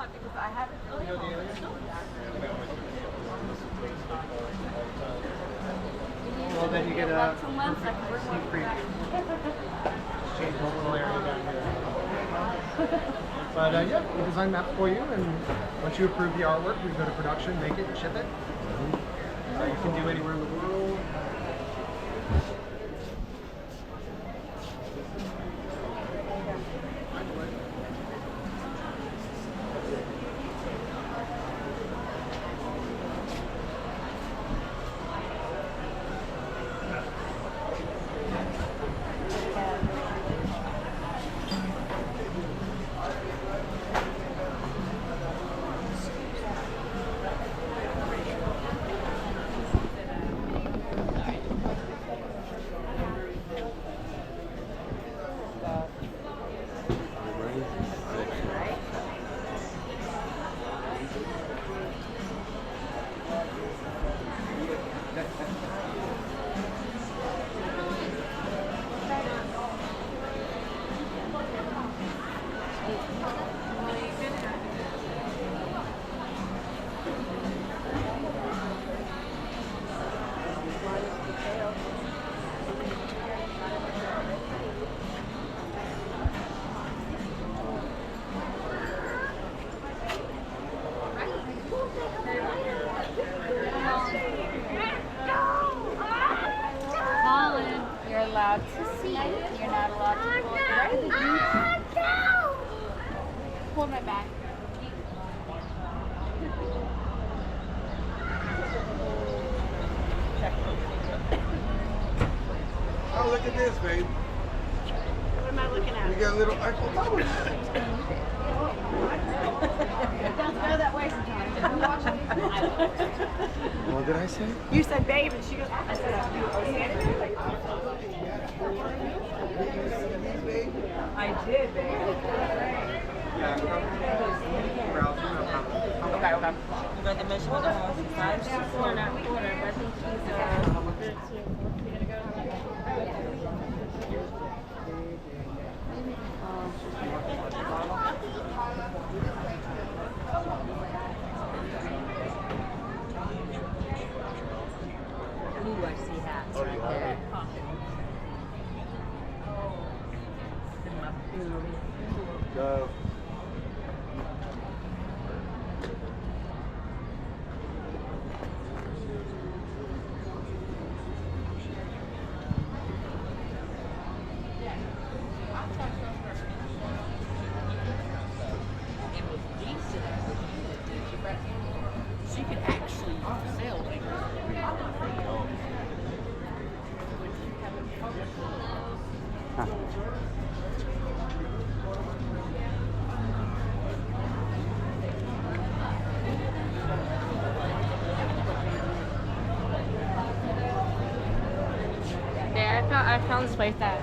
not because I haven't really Well, then you get a 2 months I can work sneak on preview. that. Change the little area down here. But yeah, we design maps for you, and once you approve the artwork, we go to production, make it, and ship it. You can do anywhere in the world. Colin, you're allowed to see it. You're not allowed to go right. Hold my back. Oh, look at this, babe. What am I looking at? You got a little Eiffel Tower. Don't go that way sometimes. What did I say? You said babe and she goes, I said, I did, babe. Okay, okay. You got the measurement of the house inside? We're not ordered, but I think Ooh, I see hats right there. Go. She could actually sail like Yeah, I found this place that.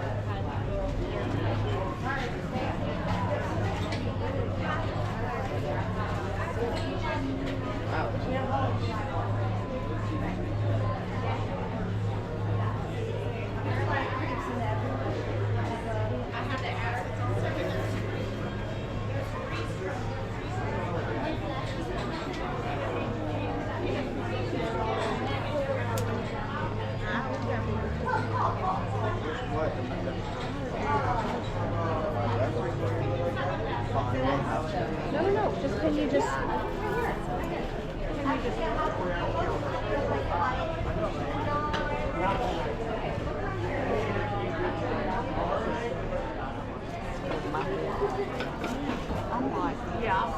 No, just can you just... I'm like, yeah.